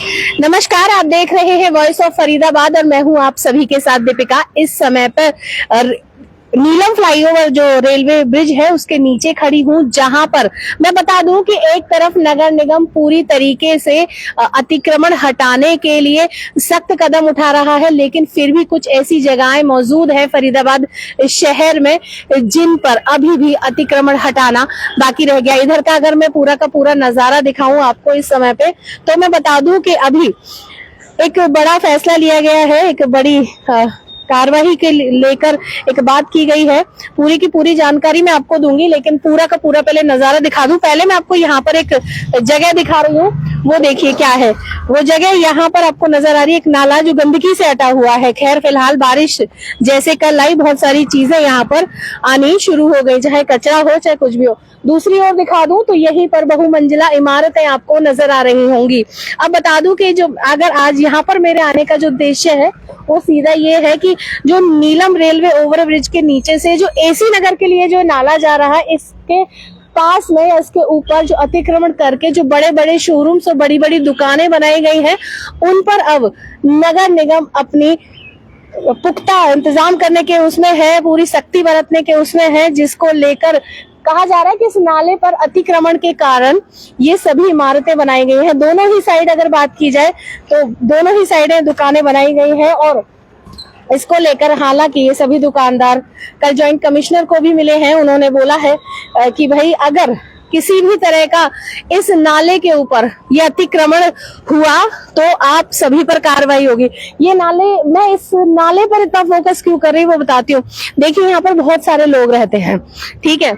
नमस्कार, आप देख रहे हैं वॉइस ऑफ फरीदाबाद और मैं हूं आप सभी के साथ दीपिका। इस समय पर नीलम फ्लाईओवर जो रेलवे ब्रिज है उसके नीचे खड़ी हूं, जहां पर मैं बता दूं कि एक तरफ नगर निगम पूरी तरीके से अतिक्रमण हटाने के लिए सख्त कदम उठा रहा है, लेकिन फिर भी कुछ ऐसी जगहें मौजूद है फरीदाबाद शहर में जिन पर अभी भी अतिक्रमण हटाना बाकी रह गया। इधर का अगर मैं पूरा का पूरा नजारा दिखाऊं आपको इस समय पे, तो मैं बता दूं कि अभी एक बड़ा फैसला लिया गया है, एक बड़ी कार्रवाई के लेकर एक बात की गई है। पूरी की पूरी जानकारी मैं आपको दूंगी, लेकिन पूरा का पूरा पहले नजारा दिखा दूं। पहले मैं आपको यहाँ पर एक जगह दिखा रही हूँ, वो देखिए क्या है वो जगह। यहाँ पर आपको नजर आ रही है एक नाला जो गंदगी से हटा हुआ है। खैर फिलहाल बारिश जैसे कल आई, बहुत सारी चीजें यहाँ पर आनी शुरू हो गई, चाहे कचरा हो चाहे कुछ भी हो। दूसरी ओर दिखा दूं तो यहीं पर बहुमंजिला इमारतें आपको नजर आ रही होंगी। अब बता दूं कि जो अगर आज यहाँ पर मेरे आने का जो उद्देश्य है वो सीधा ये है कि जो नीलम रेलवे ओवरब्रिज के नीचे से जो एसी नगर के लिए जो नाला जा रहा है, इसके पास में इसके ऊपर जो अतिक्रमण करके जो बड़े बड़े शोरूम्स और बड़ी बड़ी दुकानें बनाई गई हैं, उन पर अब नगर निगम अपनी पुख्ता इंतजाम करने के उसमें है, पूरी सख्ती बरतने के उसमें है, जिसको लेकर कहा जा रहा है कि इस नाले पर अतिक्रमण के कारण ये सभी इमारतें बनाई गई हैं। दोनों ही साइड अगर बात की जाए तो दोनों ही साइडें दुकानें बनाई गई हैं, और इसको लेकर हालांकि ये सभी दुकानदार कल जॉइंट कमिश्नर को भी मिले हैं। उन्होंने बोला है कि भाई अगर किसी भी तरह का इस नाले के ऊपर ये अतिक्रमण हुआ तो आप सभी पर कार्रवाई होगी। ये नाले, मैं इस नाले पर इतना फोकस क्यों कर रही हूँ वो बताती हूँ। देखिए यहाँ पर बहुत सारे लोग रहते हैं, ठीक है।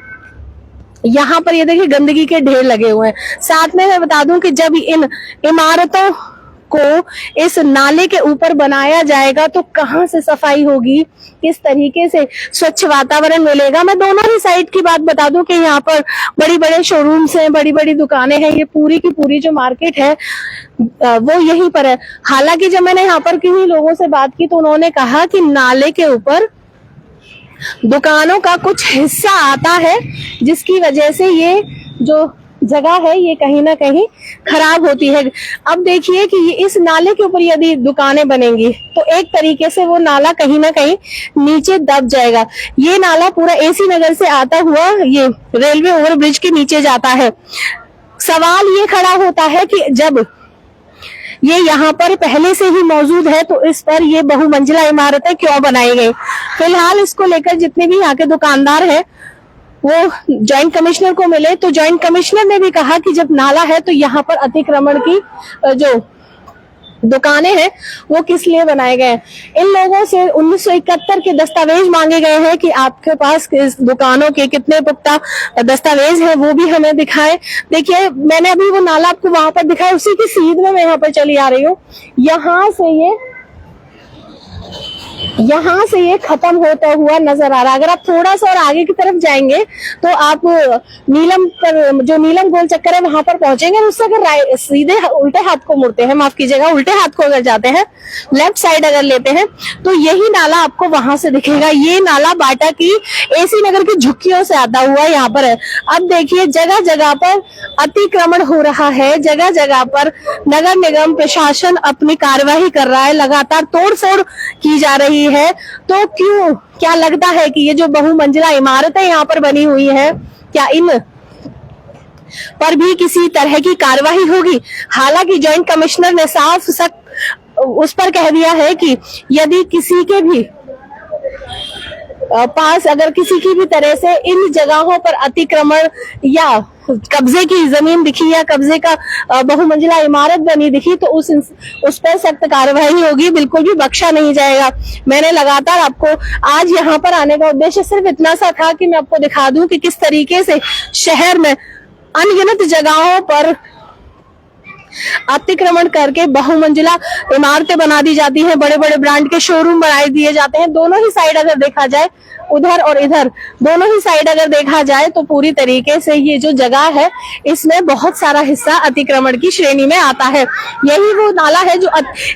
यहाँ पर ये देखिए गंदगी के ढेर लगे हुए हैं। साथ में मैं बता दूं कि जब इन इमारतों को इस नाले के ऊपर बनाया जाएगा तो कहाँ से सफाई होगी, किस तरीके से स्वच्छ वातावरण मिलेगा। मैं दोनों ही साइड की बात बता दूं कि यहाँ पर बड़ी बड़े शोरूम्स हैं, बड़ी बड़ी दुकानें हैं, ये पूरी की पूरी जो मार्केट है वो यहीं पर है। हालांकि जब मैंने यहाँ पर किन्हीं लोगों से बात की तो उन्होंने कहा कि नाले के ऊपर दुकानों का कुछ हिस्सा आता है, जिसकी वजह से ये जो जगह है ये कहीं ना कहीं खराब होती है। अब देखिए कि ये इस नाले के ऊपर यदि दुकानें बनेंगी तो एक तरीके से वो नाला कहीं ना कहीं नीचे दब जाएगा। ये नाला पूरा एसी नगर से आता हुआ ये रेलवे ओवरब्रिज के नीचे जाता है। सवाल ये खड़ा होता है कि जब ये यहाँ पर पहले से ही मौजूद है तो इस पर ये बहुमंजिला इमारतें क्यों बनाई गई। फिलहाल इसको लेकर जितने भी यहाँ के दुकानदार हैं वो जॉइंट कमिश्नर को मिले, तो जॉइंट कमिश्नर ने भी कहा कि जब नाला है तो यहाँ पर अतिक्रमण की जो दुकानें हैं वो किस लिए बनाए गए। इन लोगों से 1971 के दस्तावेज मांगे गए हैं कि आपके पास इस दुकानों के कितने पुख्ता दस्तावेज हैं वो भी हमें दिखाएं। देखिए मैंने अभी वो नाला आपको वहां पर दिखाया, उसी की सीध में मैं यहाँ पर चली आ रही हूँ। यहाँ से ये खत्म होता हुआ नजर आ रहा है। अगर आप थोड़ा सा और आगे की तरफ जाएंगे तो आप नीलम पर जो नीलम गोल चक्कर है वहां पर पहुंचेंगे। उससे अगर सीधे उल्टे हाथ को मुड़ते हैं, माफ कीजिएगा, उल्टे हाथ को अगर जाते हैं, लेफ्ट साइड अगर लेते हैं तो यही नाला आपको वहां से दिखेगा। ये नाला बाटा की एसी नगर की झुक्कियों से आता हुआ यहाँ पर है। अब देखिए जगह जगह पर अतिक्रमण हो रहा है, जगह जगह पर नगर निगम प्रशासन अपनी कार्यवाही कर रहा है, लगातार तोड़फोड़ की जा रही है। तो क्यों, क्या लगता है कि ये जो बहुमंजिला इमारतें यहाँ पर बनी हुई है, क्या इन पर भी किसी तरह की कार्यवाही होगी। हालांकि जॉइंट कमिश्नर ने साफ उस पर कह दिया है कि यदि किसी के भी पास अगर किसी की भी तरह से इन जगहों पर अतिक्रमण या कब्जे की जमीन दिखी या कब्जे का बहुमंजिला इमारत बनी दिखी तो उस पर सख्त कार्रवाई होगी, बिल्कुल भी बख्शा नहीं जाएगा। मैंने लगातार आपको आज यहाँ पर आने का उद्देश्य सिर्फ इतना सा था कि मैं आपको दिखा दूं कि किस तरीके से शहर में अनगिनत जगहों पर अतिक्रमण करके बहुमंजिला इमारतें बना दी जाती हैं, बड़े बड़े ब्रांड के शोरूम बनाए दिए जाते हैं। दोनों ही साइड अगर देखा जाए, उधर और इधर दोनों ही साइड अगर देखा जाए तो पूरी तरीके से ये जो जगह है इसमें बहुत सारा हिस्सा अतिक्रमण की श्रेणी में आता है। यही वो नाला है जो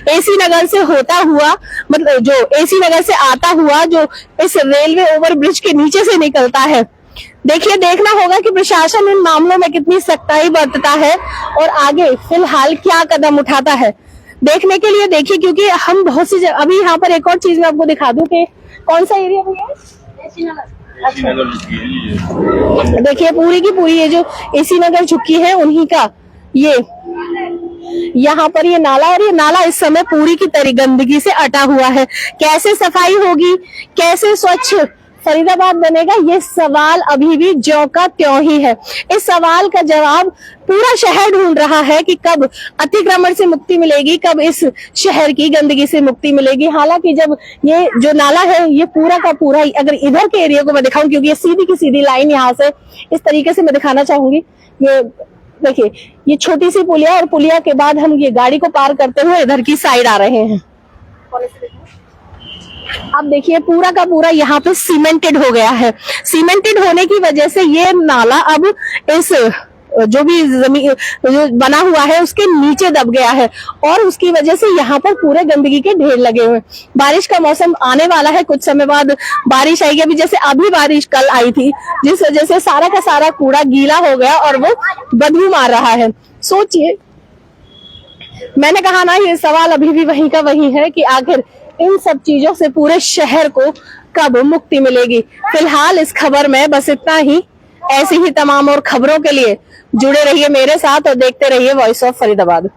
एसी नगर से होता हुआ, मतलब जो एसी नगर से आता हुआ जो इस रेलवे ओवरब्रिज के नीचे से निकलता है। देखिए, देखना होगा कि प्रशासन इन मामलों में कितनी सख्ताई बरतता है और आगे फिलहाल क्या कदम उठाता है। देखने के लिए देखिए, क्योंकि हम बहुत सी अभी यहाँ पर एक और चीज मैं आपको दिखा दूं कि कौन सा एरिया भैया, देखिए पूरी की पूरी ये जो एसी नगर झुग्गी है उन्हीं का ये यहाँ पर ये नाला, और ये नाला इस समय पूरी की तरह गंदगी से अटा हुआ है। कैसे सफाई होगी, कैसे स्वच्छ फरीदाबाद बनेगा, ये सवाल अभी भी ज्यों का त्यों ही है। इस सवाल का जवाब पूरा शहर ढूंढ रहा है कि कब अतिक्रमण से मुक्ति मिलेगी, कब इस शहर की गंदगी से मुक्ति मिलेगी। हालांकि जब ये जो नाला है ये पूरा का पूरा, अगर इधर के एरिया को मैं दिखाऊं, क्योंकि ये सीधी की सीधी लाइन यहाँ से इस तरीके से मैं दिखाना चाहूंगी। ये देखिए, ये छोटी सी पुलिया, और पुलिया के बाद हम ये गाड़ी को पार करते हुए इधर की साइड आ रहे हैं। अब देखिए पूरा का पूरा यहाँ पे सीमेंटेड हो गया है। सीमेंटेड होने की वजह से ये नाला अब इस जो भी जमीन जो बना हुआ है उसके नीचे दब गया है, और उसकी वजह से यहाँ पर पूरे गंदगी के ढेर लगे हुए। बारिश का मौसम आने वाला है, कुछ समय बाद बारिश आएगी। अभी जैसे अभी बारिश कल आई थी, जिस वजह से सारा का सारा कूड़ा गीला हो गया और वो बदबू मार रहा है। सोचिए, मैंने कहा ना, ये सवाल अभी भी वहीं का वहीं है कि आखिर इन सब चीजों से पूरे शहर को कब मुक्ति मिलेगी। फिलहाल इस खबर में बस इतना ही। ऐसी ही तमाम और खबरों के लिए जुड़े रहिए मेरे साथ और देखते रहिए वॉइस ऑफ फरीदाबाद।